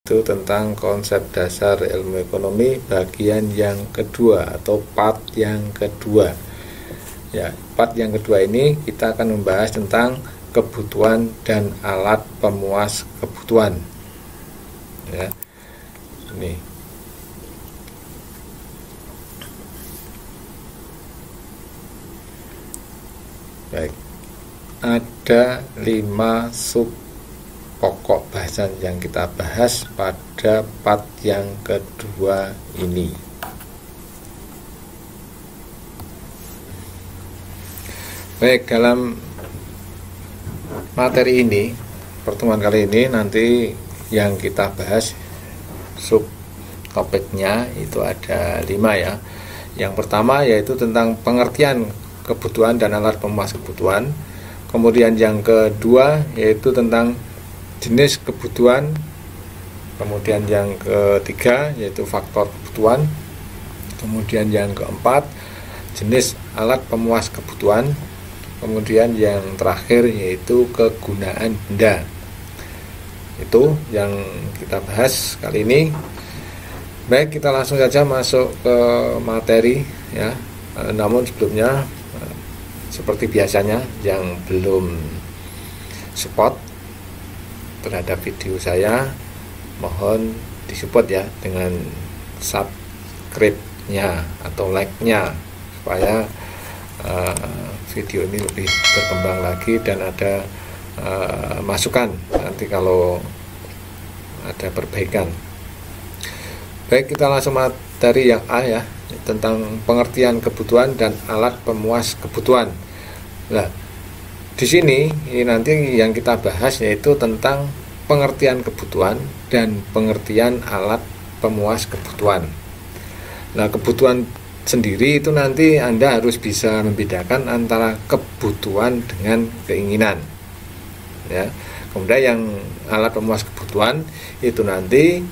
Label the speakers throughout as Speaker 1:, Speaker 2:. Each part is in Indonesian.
Speaker 1: Itu tentang konsep dasar ilmu ekonomi bagian yang kedua atau part yang kedua. Ya, part yang kedua ini kita akan membahas tentang kebutuhan dan alat pemuas kebutuhan. Ya. Ini. Baik. Ada 5 sub pokok bahasan yang kita bahas pada part yang kedua ini. Baik, dalam materi ini, pertemuan kali ini nanti yang kita bahas sub topiknya itu ada 5 ya. Yang pertama yaitu tentang pengertian kebutuhan dan alat pemuas kebutuhan. Kemudian yang kedua yaitu tentang jenis kebutuhan. Kemudian yang ketiga yaitu faktor kebutuhan. Kemudian yang keempat jenis alat pemuas kebutuhan. Kemudian yang terakhir yaitu kegunaan benda. Itu yang kita bahas kali ini. Baik, kita langsung saja masuk ke materi ya. Namun sebelumnya seperti biasanya yang belum support terhadap video saya, mohon disupport ya dengan subscribe-nya atau like-nya supaya video ini lebih berkembang lagi dan ada masukan nanti kalau ada perbaikan. Baik, kita langsung materi yang A ya, tentang pengertian kebutuhan dan alat pemuas kebutuhan. Nah, di sini ini nanti yang kita bahas yaitu tentang pengertian kebutuhan dan pengertian alat pemuas kebutuhan. Nah, kebutuhan sendiri itu nanti Anda harus bisa membedakan antara kebutuhan dengan keinginan. Ya. Kemudian yang alat pemuas kebutuhan itu nanti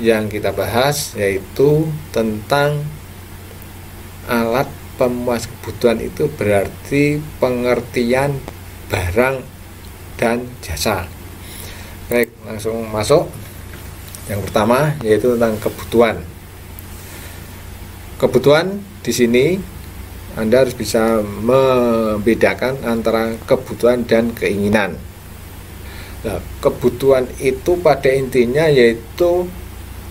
Speaker 1: yang kita bahas yaitu tentang alat pemuas kebutuhan itu berarti pengertian barang dan jasa. Baik, langsung masuk. Yang pertama yaitu tentang kebutuhan. Kebutuhan di sini Anda harus bisa membedakan antara kebutuhan dan keinginan. Nah, kebutuhan itu pada intinya yaitu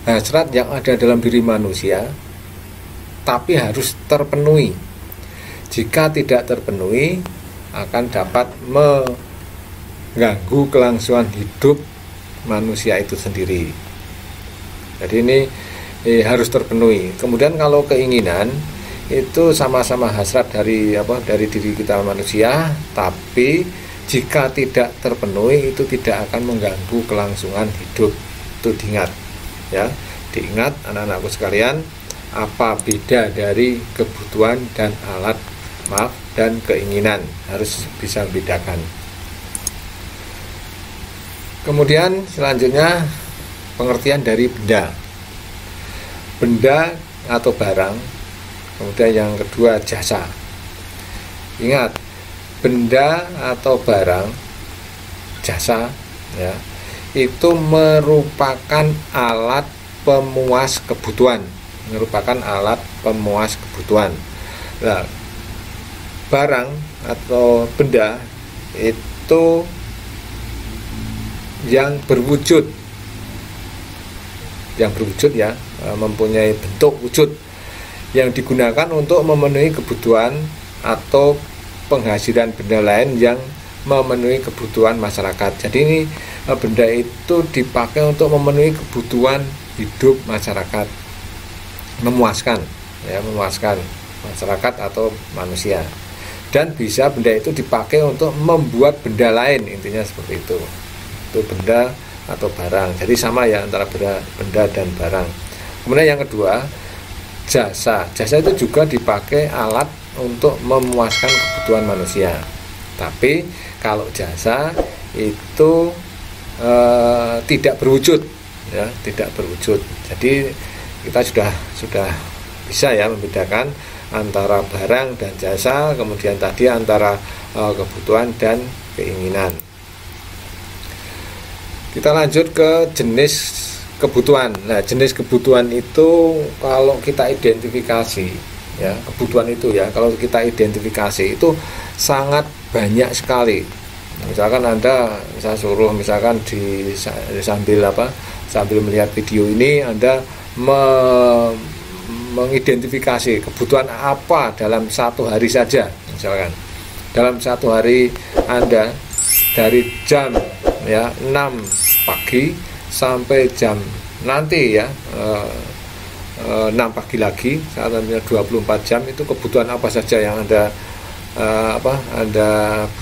Speaker 1: hasrat yang ada dalam diri manusia, tapi harus terpenuhi. Jika tidak terpenuhi, akan dapat mengganggu kelangsungan hidup manusia itu sendiri. Jadi ini harus terpenuhi. Kemudian kalau keinginan itu sama-sama hasrat dari diri kita manusia, tapi jika tidak terpenuhi itu tidak akan mengganggu kelangsungan hidup. Itu diingat ya. Diingat anak-anakku sekalian, apa beda dari kebutuhan dan dan keinginan, harus bisa membedakan. Kemudian selanjutnya pengertian dari benda. Benda atau barang. Kemudian yang kedua jasa. Ingat, benda atau barang, jasa ya, itu merupakan alat pemuas kebutuhan. Nah, barang atau benda itu yang berwujud ya, mempunyai bentuk wujud yang digunakan untuk memenuhi kebutuhan atau penghasilan benda lain yang memenuhi kebutuhan masyarakat. Jadi ini benda itu dipakai untuk memenuhi kebutuhan hidup masyarakat, memuaskan masyarakat atau manusia. Dan bisa benda itu dipakai untuk membuat benda lain, intinya seperti itu. Itu benda atau barang. Jadi sama ya antara benda dan barang. Kemudian yang kedua, jasa. Jasa itu juga dipakai alat untuk memuaskan kebutuhan manusia. Tapi kalau jasa itu tidak berwujud ya, tidak berwujud. Jadi kita sudah bisa ya membedakan antara barang dan jasa, kemudian tadi antara kebutuhan dan keinginan. Kita lanjut ke jenis kebutuhan. Nah, jenis kebutuhan itu kalau kita identifikasi, ya, kebutuhan itu ya, kalau kita identifikasi itu sangat banyak sekali. Misalkan Anda saya suruh misalkan sambil melihat video ini Anda mengidentifikasi kebutuhan apa dalam satu hari saja. Misalkan dalam satu hari Anda dari jam 6 pagi sampai jam nanti 6 pagi lagi, saat nantinya 24 jam, itu kebutuhan apa saja yang Anda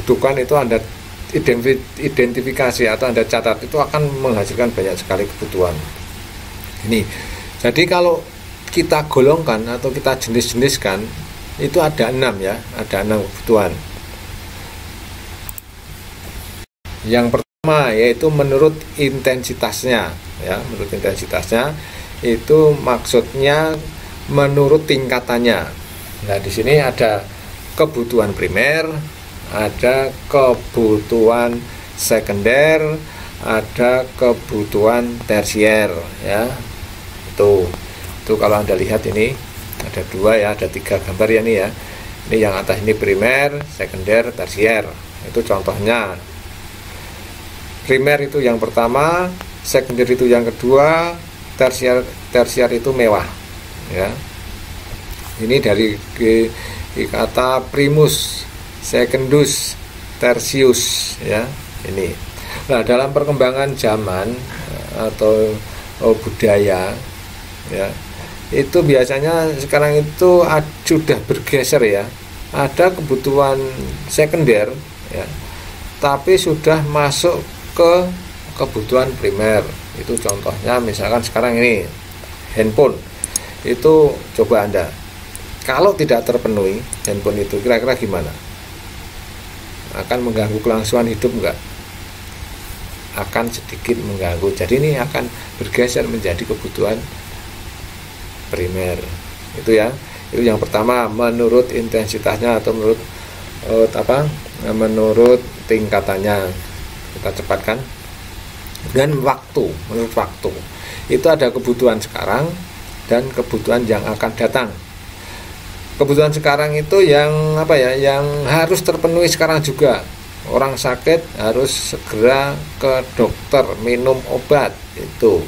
Speaker 1: butuhkan, itu Anda identifikasi atau Anda catat, itu akan menghasilkan banyak sekali kebutuhan. Ini jadi kalau kita golongkan atau kita jenis-jeniskan, itu ada 6 ya, ada 6 kebutuhan. Yang pertama yaitu menurut intensitasnya, ya, menurut intensitasnya itu maksudnya menurut tingkatannya. Nah, di sini ada kebutuhan primer, ada kebutuhan sekunder, ada kebutuhan tersier, ya. Itu kalau Anda lihat ini ada 2 ya, ada 3 gambar ya nih ya. Ini yang atas ini primer, sekunder, tersier. Itu contohnya. Primer itu yang pertama, sekunder itu yang kedua, tersier itu mewah, ya. Ini dari kata primus, secundus, tertius, ya. Ini. Nah, dalam perkembangan zaman atau budaya, ya, itu biasanya sekarang itu sudah bergeser ya. Ada kebutuhan sekunder, ya, tapi sudah masuk ke kebutuhan primer. Itu contohnya misalkan sekarang ini handphone. Itu coba Anda, kalau tidak terpenuhi handphone itu kira-kira gimana? Akan mengganggu kelangsungan hidup enggak? Akan sedikit mengganggu. Jadi ini akan bergeser menjadi kebutuhan primer. Itu ya. Itu yang pertama, menurut intensitasnya atau menurut tingkatannya. Kita cepatkan. Dan waktu, menurut waktu. Itu ada kebutuhan sekarang dan kebutuhan yang akan datang. Kebutuhan sekarang itu yang yang harus terpenuhi sekarang juga. Orang sakit harus segera ke dokter, minum obat, itu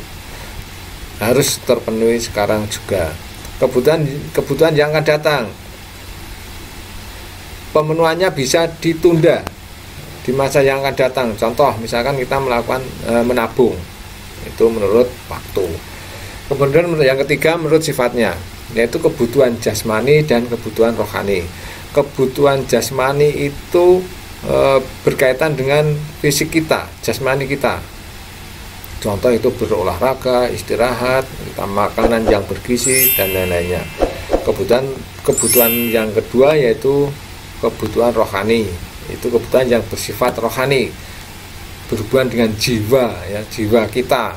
Speaker 1: harus terpenuhi sekarang juga. Kebutuhan yang akan datang, pemenuhannya bisa ditunda di masa yang akan datang. Contoh misalkan kita melakukan menabung, itu menurut waktu. Kemudian yang ketiga menurut sifatnya, yaitu kebutuhan jasmani dan kebutuhan rohani. Kebutuhan jasmani itu berkaitan dengan fisik kita, jasmani kita. Contoh itu berolahraga, istirahat, makanan yang bergizi dan lain-lainnya. Kebutuhan yang kedua yaitu kebutuhan rohani. Itu kebutuhan yang bersifat rohani, berhubungan dengan jiwa, ya, jiwa kita.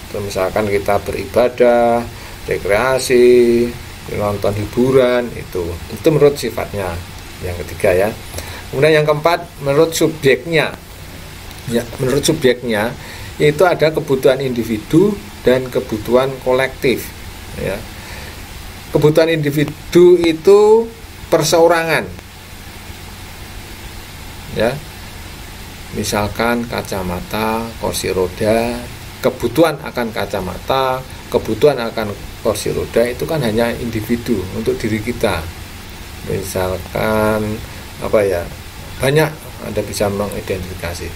Speaker 1: Itu misalkan kita beribadah, rekreasi, nonton hiburan, itu menurut sifatnya. Yang ketiga ya. Kemudian yang keempat menurut subjeknya. Ya, menurut subjeknya itu ada kebutuhan individu dan kebutuhan kolektif, ya. Kebutuhan individu itu perseorangan, ya. Misalkan kacamata, kursi roda, kebutuhan akan kacamata, kebutuhan akan kursi roda itu kan hanya individu untuk diri kita. Misalkan banyak Anda bisa mengidentifikasi.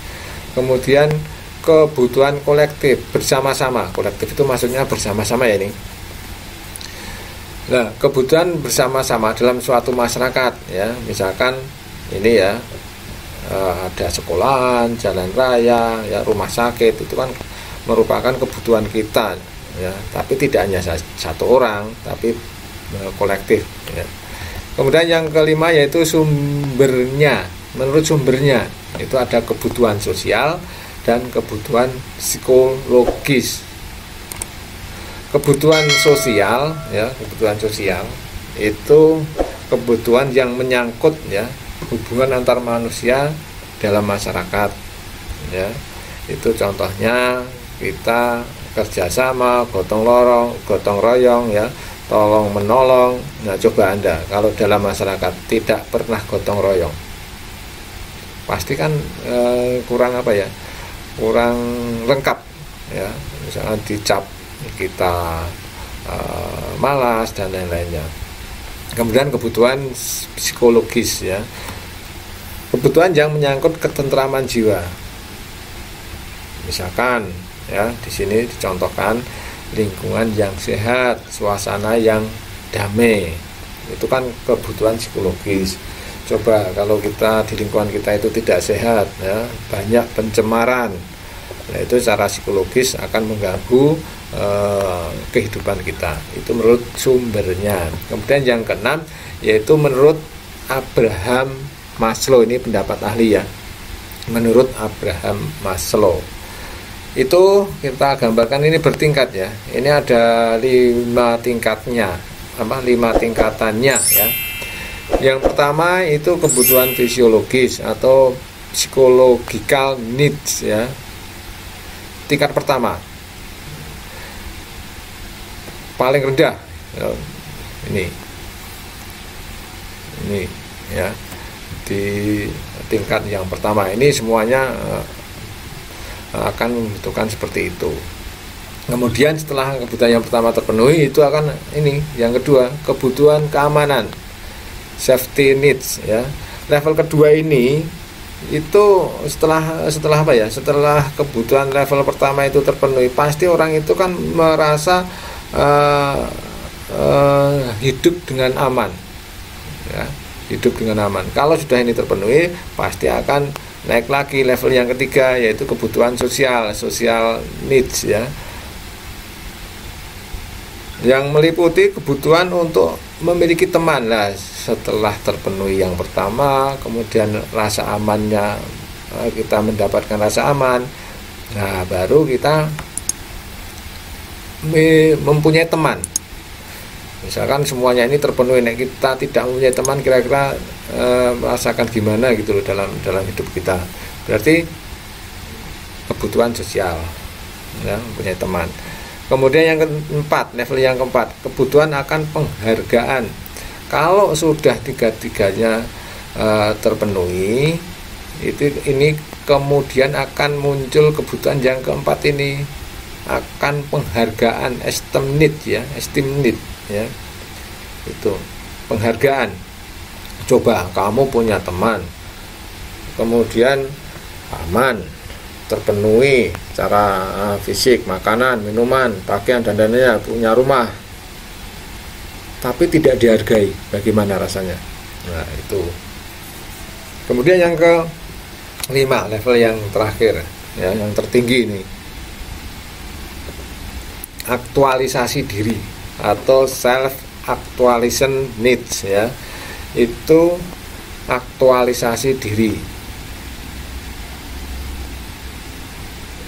Speaker 1: Kemudian kebutuhan kolektif bersama-sama. Kolektif itu maksudnya bersama-sama ya ini. Nah, kebutuhan bersama-sama dalam suatu masyarakat, ya. Misalkan ini ya, ada sekolahan, jalan raya, ya, rumah sakit, itu kan merupakan kebutuhan kita, ya. Tapi tidak hanya satu orang, tapi kolektif, ya. Kemudian yang kelima yaitu sumbernya. Menurut sumbernya itu ada kebutuhan sosial dan kebutuhan psikologis. Kebutuhan sosial, ya, kebutuhan sosial itu kebutuhan yang menyangkut, ya, hubungan antar manusia dalam masyarakat, ya. Itu contohnya kita kerjasama, gotong royong ya, tolong menolong. Nah, coba Anda kalau dalam masyarakat tidak pernah gotong royong, pasti kan kurang apa ya, kurang lengkap ya. Misalnya dicap kita malas dan lain-lainnya. Kemudian kebutuhan psikologis ya, kebutuhan yang menyangkut ketentraman jiwa. Misalkan ya, di sini dicontohkan lingkungan yang sehat, suasana yang damai. Itu kan kebutuhan psikologis. Coba kalau kita di lingkungan kita itu tidak sehat ya, banyak pencemaran. Nah, itu secara psikologis akan mengganggu kehidupan kita. Itu menurut sumbernya. Kemudian yang keenam yaitu menurut Abraham Maslow, ini pendapat ahli ya. Menurut Abraham Maslow itu kita gambarkan ini bertingkat ya. Ini ada 5 tingkatnya, 5 tingkatannya ya. Yang pertama itu kebutuhan fisiologis atau psychological needs ya. Tingkat pertama paling rendah ya, ini ya, di tingkat yang pertama ini semuanya akan membutuhkan seperti itu. Kemudian setelah kebutuhan yang pertama terpenuhi, itu akan ini yang kedua, kebutuhan keamanan, safety needs ya. Level kedua ini itu setelah apa ya, setelah kebutuhan level pertama itu terpenuhi, pasti orang itu kan merasa hidup dengan aman ya, hidup dengan aman. Kalau sudah ini terpenuhi, pasti akan naik lagi level yang ketiga, yaitu kebutuhan social needs ya, yang meliputi kebutuhan untuk memiliki teman. Lah, setelah terpenuhi yang pertama, kemudian rasa amannya, kita mendapatkan rasa aman, nah baru kita mempunyai teman. Misalkan semuanya ini terpenuhi, nek kita tidak mempunyai teman, kira-kira merasakan gimana gitu loh dalam hidup kita. Berarti kebutuhan sosial ya, mempunyai teman. Kemudian yang keempat, level yang keempat, kebutuhan akan penghargaan. Kalau sudah tiga-tiganya terpenuhi, ini kemudian akan muncul kebutuhan yang keempat ini, akan penghargaan, esteem need ya, itu penghargaan. Coba kamu punya teman, kemudian aman, terpenuhi secara fisik, makanan, minuman, pakaian, dan lainnya, punya rumah, tapi tidak dihargai, bagaimana rasanya? Nah itu. Kemudian yang kelima, level yang terakhir ya, yang tertinggi ini, aktualisasi diri atau self actualization needs ya. Itu aktualisasi diri.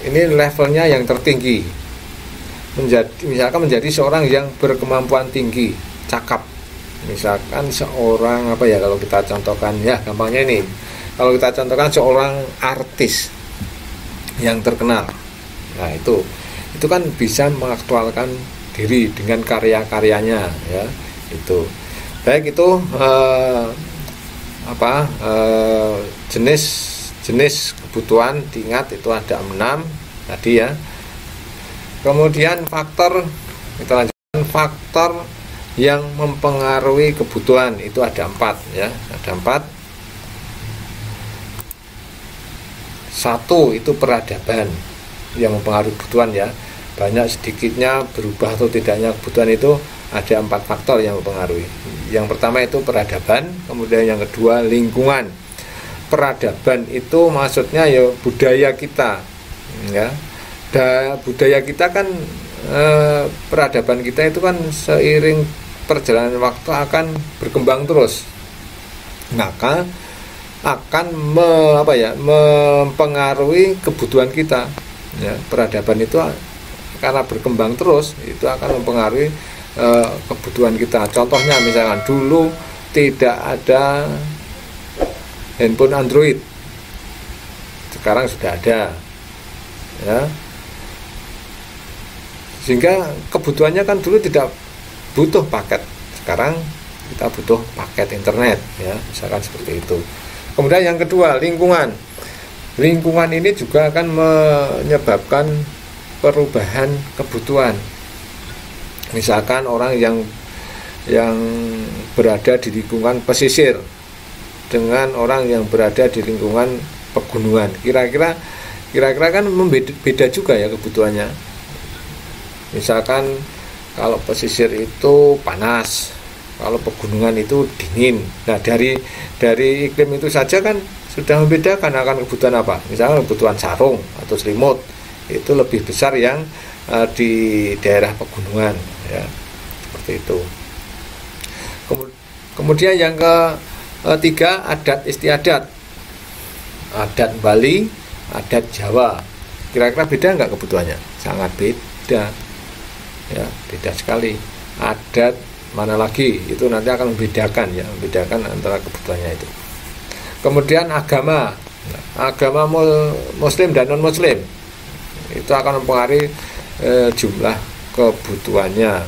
Speaker 1: Ini levelnya yang tertinggi. Misalkan menjadi seorang yang berkemampuan tinggi, cakap. Misalkan seorang apa ya, kalau kita contohkan ya, gampangnya ini. Kalau kita contohkan seorang artis yang terkenal. Nah, itu kan bisa mengaktualkan diri dengan karya-karyanya ya. Itu baik itu jenis kebutuhan, diingat itu ada 6 tadi ya. Kemudian faktor, kita lanjutkan, faktor yang mempengaruhi kebutuhan itu ada 4 ya, ada 4. Satu itu peradaban yang mempengaruhi kebutuhan ya. Banyak sedikitnya berubah atau tidaknya kebutuhan itu ada 4 faktor yang mempengaruhi. Yang pertama itu peradaban, kemudian yang kedua lingkungan. Peradaban itu maksudnya ya budaya kita ya. Budaya kita kan peradaban kita itu kan seiring perjalanan waktu akan berkembang terus, maka akan mempengaruhi kebutuhan kita ya. Peradaban itu karena berkembang terus, itu akan mempengaruhi kebutuhan kita. Contohnya misalkan dulu tidak ada handphone Android, sekarang sudah ada ya. Sehingga kebutuhannya kan dulu tidak butuh paket, sekarang kita butuh paket internet ya, misalkan seperti itu. Kemudian yang kedua, lingkungan. Lingkungan ini juga akan menyebabkan perubahan kebutuhan. Misalkan orang yang berada di lingkungan pesisir dengan orang yang berada di lingkungan pegunungan, kira-kira kan beda juga ya kebutuhannya. Misalkan kalau pesisir itu panas, kalau pegunungan itu dingin. Nah, dari iklim itu saja kan sudah membedakan akan kebutuhan apa. Misalkan kebutuhan sarung atau selimut itu lebih besar yang di daerah pegunungan ya, seperti itu. Kemudian yang ketiga, adat istiadat. Adat Bali, adat Jawa. Kira-kira beda nggak kebutuhannya? Sangat beda. Ya, beda sekali. Adat mana lagi? Itu nanti akan membedakan ya, membedakan antara kebutuhannya itu. Kemudian agama. Agama muslim dan non muslim. Itu akan mempengaruhi jumlah kebutuhannya.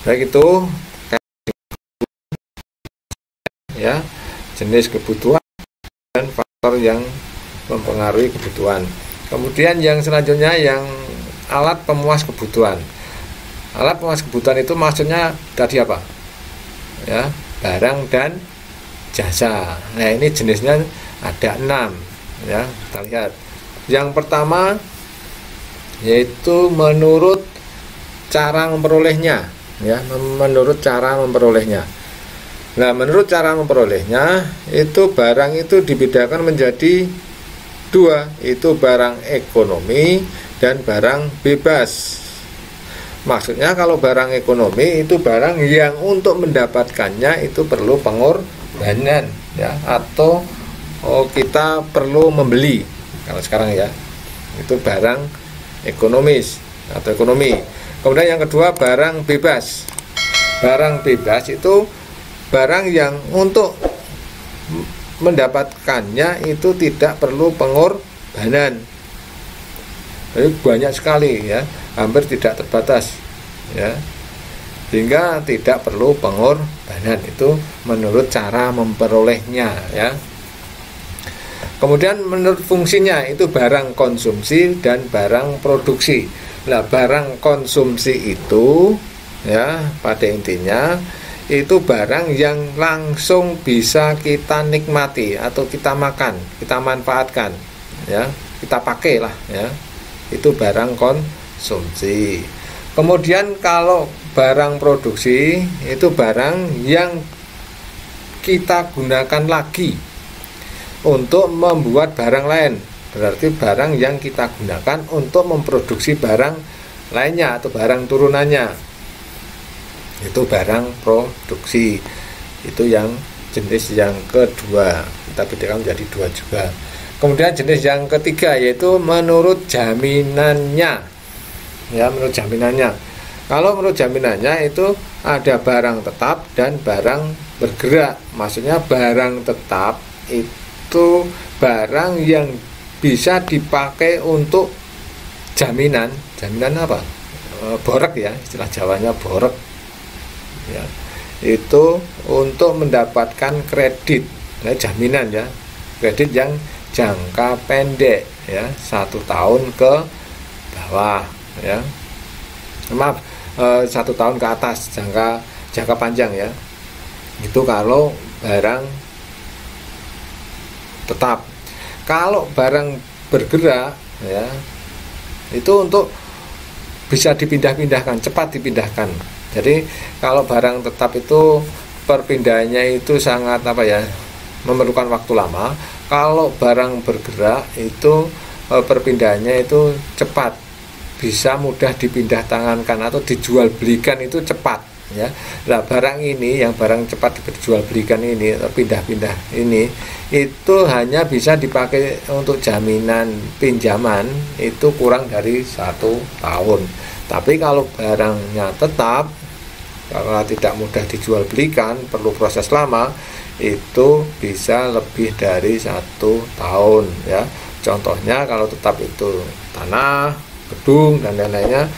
Speaker 1: Baik itu ya, jenis kebutuhan dan faktor yang mempengaruhi kebutuhan. Kemudian yang selanjutnya yang alat pemuas kebutuhan. Alat pemuas kebutuhan itu maksudnya tadi apa? Ya, barang dan jasa. Nah, ini jenisnya ada 6 ya, kita lihat. Yang pertama yaitu menurut cara memperolehnya ya, menurut cara memperolehnya. Nah, menurut cara memperolehnya itu barang itu dibedakan menjadi 2, itu barang ekonomi dan barang bebas. Maksudnya kalau barang ekonomi itu barang yang untuk mendapatkannya itu perlu pengorbanan ya, atau kita perlu membeli. Kalau sekarang ya, itu barang ekonomis atau ekonomi. Kemudian yang kedua, barang bebas. Barang bebas itu barang yang untuk mendapatkannya itu tidak perlu pengorbanan. Jadi banyak sekali ya, hampir tidak terbatas ya, sehingga tidak perlu pengorbanan. Itu menurut cara memperolehnya ya. Kemudian menurut fungsinya itu barang konsumsi dan barang produksi. Nah, barang konsumsi itu ya pada intinya itu barang yang langsung bisa kita nikmati atau kita makan, kita manfaatkan ya, kita pakai lah ya. Itu barang konsumsi. Kemudian kalau barang produksi itu barang yang kita gunakan lagi untuk membuat barang lain. Berarti barang yang kita gunakan untuk memproduksi barang lainnya atau barang turunannya. Itu barang produksi. Itu yang jenis yang kedua. Kita bedakan menjadi 2 juga. Kemudian jenis yang ketiga yaitu menurut jaminannya. Ya, menurut jaminannya. Kalau menurut jaminannya itu ada barang tetap dan barang bergerak. Maksudnya barang tetap itu barang yang bisa dipakai untuk jaminan. Jaminan apa? Borek ya, istilah Jawanya borek ya. Itu untuk mendapatkan kredit. Nah, jaminan ya, kredit yang jangka pendek ya, 1 tahun ke bawah ya, maaf 1 tahun ke atas, jangka panjang ya. Itu kalau barang tetap. Kalau barang bergerak ya, itu untuk bisa dipindah-pindahkan, cepat dipindahkan. Jadi kalau barang tetap itu perpindahannya itu sangat memerlukan waktu lama. Kalau barang bergerak itu perpindahannya itu cepat, bisa mudah dipindah tangankan atau dijual belikan itu cepat ya. Nah, barang ini yang barang cepat dijual belikan ini, pindah-pindah ini, itu hanya bisa dipakai untuk jaminan pinjaman itu kurang dari 1 tahun. Tapi kalau barangnya tetap, karena tidak mudah dijual belikan, perlu proses lama, itu bisa lebih dari 1 tahun ya. Contohnya kalau tetap itu tanah gedung dan lain-lainnya.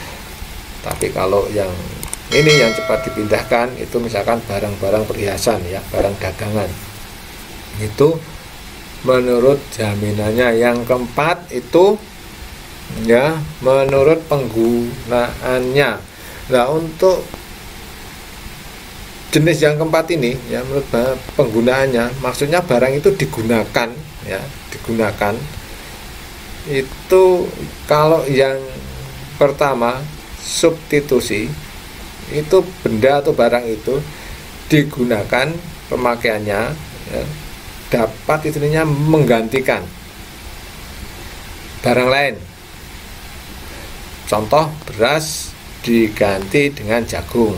Speaker 1: Tapi kalau yang ini yang cepat dipindahkan itu misalkan barang-barang perhiasan ya, barang dagangan. Itu menurut jaminannya. Yang keempat itu ya menurut penggunaannya. Nah, untuk jenis yang keempat ini ya menurut penggunaannya, maksudnya barang itu digunakan ya, digunakan. Itu kalau yang pertama substitusi, itu benda atau barang itu digunakan pemakaiannya ya, dapat istilahnya menggantikan barang lain. Contoh, beras diganti dengan jagung.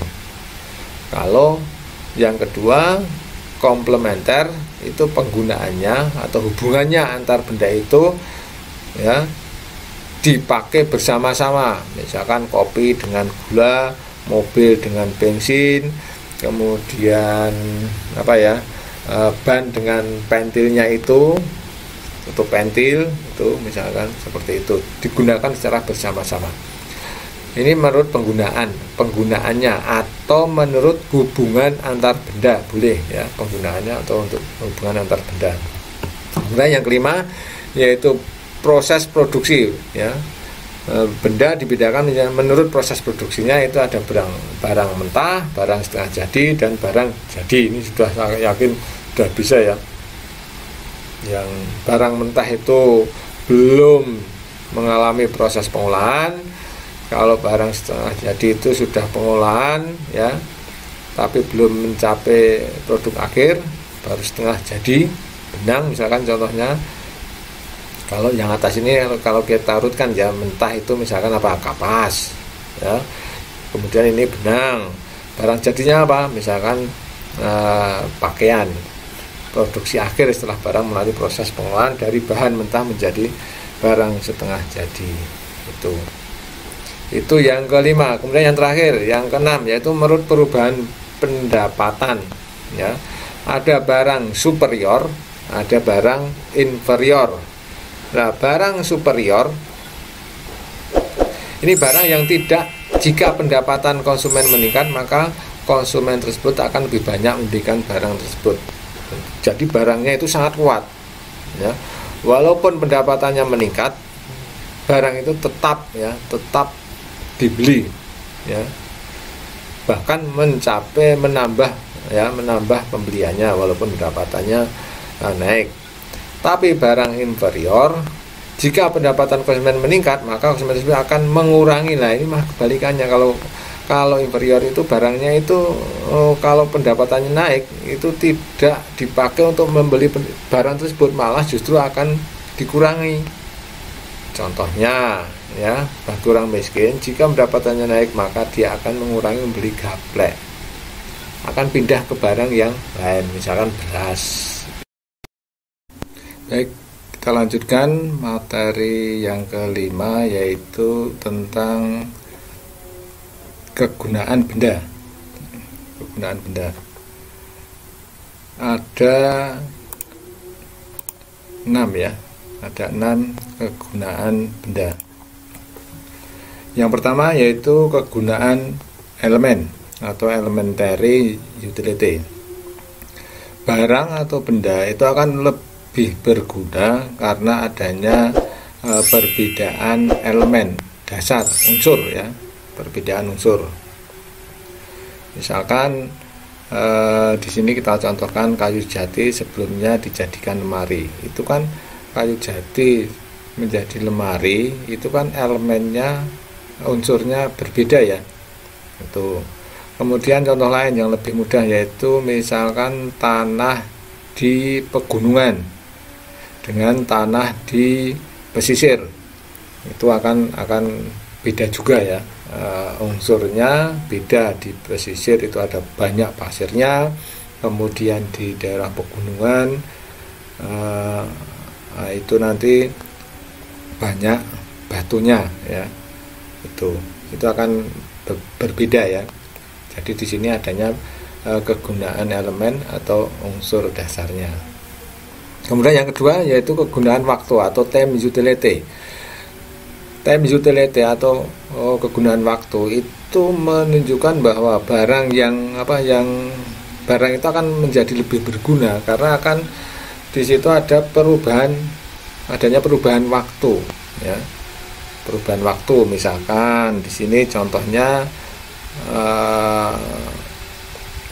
Speaker 1: Kalau yang kedua komplementer, itu penggunaannya atau hubungannya antar benda itu ya dipakai bersama-sama. Misalkan kopi dengan gula, mobil dengan bensin, kemudian ban dengan pentilnya itu atau pentil itu misalkan seperti itu, digunakan secara bersama-sama. Ini menurut penggunaannya atau menurut hubungan antar benda, boleh ya, penggunaannya atau untuk hubungan antar benda. Kemudian yang kelima yaitu proses produksi ya. Benda dibedakan menurut proses produksinya, itu ada barang mentah, barang setengah jadi, dan barang jadi. Ini sudah saya yakin sudah bisa ya. Yang barang mentah itu belum mengalami proses pengolahan. Kalau barang setengah jadi itu sudah pengolahan ya, tapi belum mencapai produk akhir, baru setengah jadi benang misalkan contohnya. Kalau yang atas ini kalau kita urutkan ya, mentah itu misalkan kapas ya, kemudian ini benang. Barang jadinya apa? Misalkan pakaian. Produksi akhir setelah barang melalui proses pengolahan dari bahan mentah menjadi barang setengah jadi. Itu yang kelima. Kemudian yang terakhir, yang keenam, yaitu menurut perubahan pendapatan ya. Ada barang superior, ada barang inferior. Nah, barang superior ini barang yang tidak, jika pendapatan konsumen meningkat, maka konsumen tersebut akan lebih banyak membelikan barang tersebut. Jadi barangnya itu sangat kuat ya. Walaupun pendapatannya meningkat, barang itu tetap dibeli ya. Bahkan menambah pembeliannya walaupun pendapatannya naik. Tapi barang inferior, jika pendapatan konsumen meningkat, maka konsumen tersebut akan mengurangi. Nah, ini mah kebalikannya. Kalau inferior itu barangnya itu kalau pendapatannya naik, itu tidak dipakai untuk membeli barang tersebut, malah justru akan dikurangi. Contohnya ya, bagi orang miskin, jika pendapatannya naik, maka dia akan mengurangi membeli gaplek, akan pindah ke barang yang lain, misalkan beras. Baik, kita lanjutkan materi yang kelima, yaitu tentang kegunaan benda. Kegunaan benda. Ada 6 ya. Ada 6 kegunaan benda. Yang pertama yaitu kegunaan elemen atau elementary utility. Barang atau benda itu akan lebih berguna karena adanya perbedaan elemen dasar, unsur ya, perbedaan unsur. Misalkan di sini kita contohkan kayu jati sebelumnya dijadikan lemari. Itu kan kayu jati menjadi lemari, itu kan elemennya, unsurnya berbeda ya. Itu. Kemudian contoh lain yang lebih mudah yaitu misalkan tanah di pegunungan dengan tanah di pesisir, itu akan beda juga ya. Unsurnya beda. Di pesisir itu ada banyak pasirnya, kemudian di daerah pegunungan itu nanti banyak batunya ya. Itu akan berbeda ya. Jadi di sini adanya kegunaan elemen atau unsur dasarnya. Kemudian yang kedua yaitu kegunaan waktu atau time utility. time utility atau kegunaan waktu itu menunjukkan bahwa barang yang barang itu akan menjadi lebih berguna karena akan di situ ada adanya perubahan waktu, ya. Perubahan waktu, misalkan di sini contohnya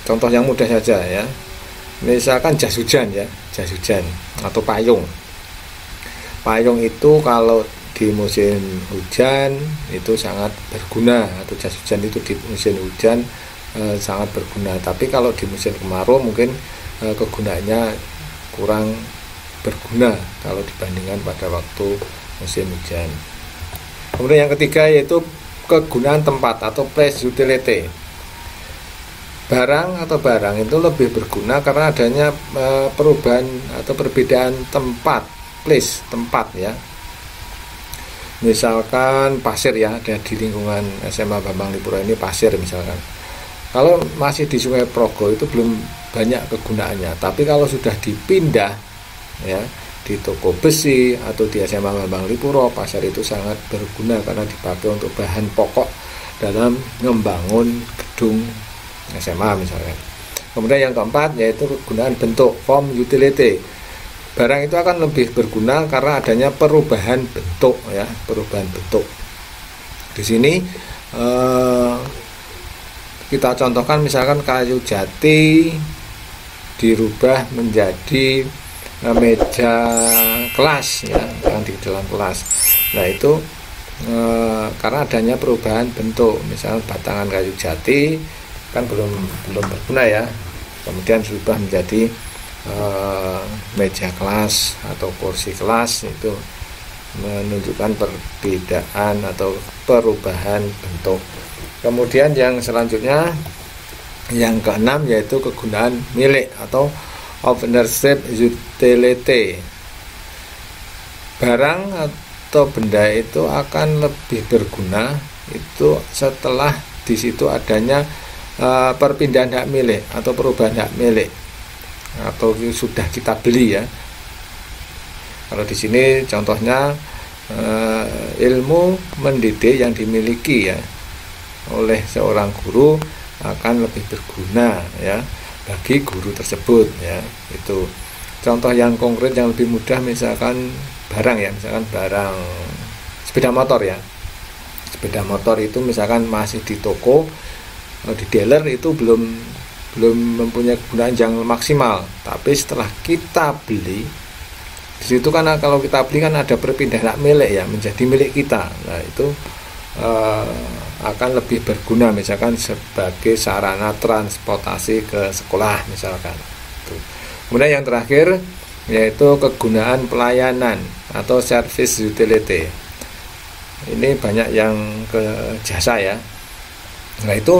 Speaker 1: contoh yang mudah saja, ya. Misalkan jas hujan, ya, jas hujan atau payung. Payung itu kalau di musim hujan itu sangat berguna, atau jas hujan itu di musim hujan sangat berguna. Tapi kalau di musim kemarau mungkin kegunaannya kurang berguna kalau dibandingkan pada waktu musim hujan. Kemudian yang ketiga yaitu kegunaan tempat atau place utility. Barang itu lebih berguna karena adanya perubahan atau perbedaan tempat, place, tempat, ya. Misalkan pasir, ya, ada di lingkungan SMA Bambang Lipuro ini pasir misalkan. Kalau masih di Sungai Progo itu belum banyak kegunaannya, tapi kalau sudah dipindah, ya, di toko besi atau di SMA Bambang Lipuro, pasir itu sangat berguna karena dipakai untuk bahan pokok dalam membangun gedung SMA misalkan. Kemudian yang keempat yaitu kegunaan bentuk, form utility. Barang itu akan lebih berguna karena adanya perubahan bentuk, ya, perubahan bentuk. Di sini kita contohkan misalkan kayu jati dirubah menjadi meja kelas, ya, yang di dalam kelas. Nah itu karena adanya perubahan bentuk, misalnya batangan kayu jati kan belum berguna, ya, kemudian berubah menjadi meja kelas atau kursi kelas, itu menunjukkan perbedaan atau perubahan bentuk. Kemudian yang selanjutnya yang keenam yaitu kegunaan milik atau ownership utility. Barang atau benda itu akan lebih berguna itu setelah di situ adanya perpindahan hak milik atau perubahan hak milik atau sudah kita beli, ya. Kalau di sini contohnya ilmu mendidik yang dimiliki, ya, oleh seorang guru akan lebih berguna, ya, bagi guru tersebut, ya. Itu contoh yang konkret yang lebih mudah, misalkan barang, ya, misalkan barang sepeda motor, ya. Sepeda motor itu misalkan masih di toko, di dealer itu belum mempunyai kegunaan yang maksimal, tapi setelah kita beli di situ kan kalau kita beli kan ada perpindahan hak milik, ya, menjadi milik kita. Nah itu akan lebih berguna misalkan sebagai sarana transportasi ke sekolah misalkan. Kemudian yang terakhir yaitu kegunaan pelayanan atau service utility. Ini banyak yang ke jasa, ya. Nah itu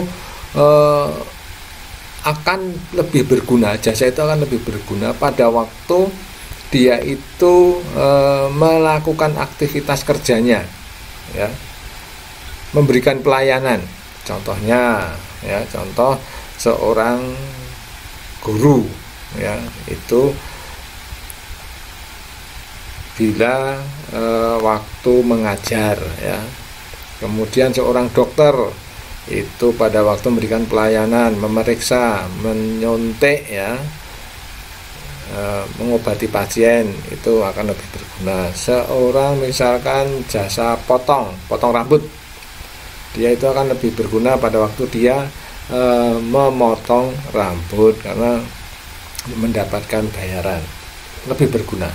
Speaker 1: akan lebih berguna, jasa itu akan lebih berguna pada waktu dia itu melakukan aktivitas kerjanya, ya, memberikan pelayanan. Contohnya, ya, contoh seorang guru, ya, itu bila waktu mengajar, ya. Kemudian seorang dokter itu pada waktu memberikan pelayanan, memeriksa, menyuntik, ya, mengobati pasien, itu akan lebih berguna. Seorang misalkan jasa potong rambut, dia itu akan lebih berguna pada waktu dia memotong rambut karena mendapatkan bayaran, lebih berguna.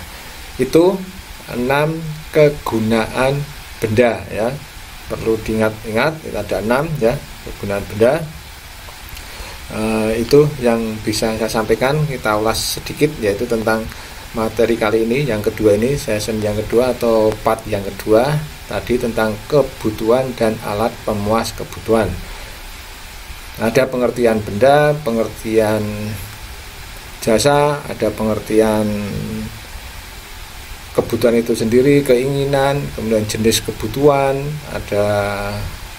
Speaker 1: Itu 6 kegunaan benda, ya. Perlu diingat-ingat, ada 6, ya, kegunaan benda. Itu yang bisa saya sampaikan, kita ulas sedikit yaitu tentang materi kali ini, yang kedua ini, session yang kedua atau part yang kedua tadi tentang kebutuhan dan alat pemuas kebutuhan. Ada pengertian benda, pengertian jasa, ada pengertian kebutuhan itu sendiri, keinginan, kemudian jenis kebutuhan, ada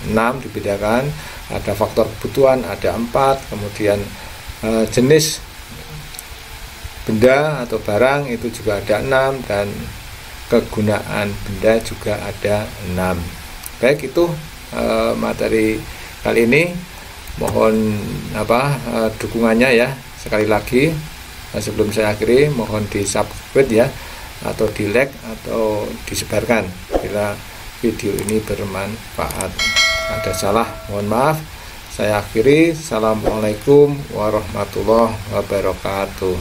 Speaker 1: 6 dibedakan, ada faktor kebutuhan, ada 4, kemudian jenis benda atau barang itu juga ada 6, dan kegunaan benda juga ada 6. Baik, itu materi kali ini. Mohon dukungannya ya. Sekali lagi sebelum saya akhiri, mohon di subscribe ya, atau di like, atau disebarkan bila video ini bermanfaat. Ada salah, mohon maaf. Saya akhiri. Assalamualaikum warahmatullahi wabarakatuh.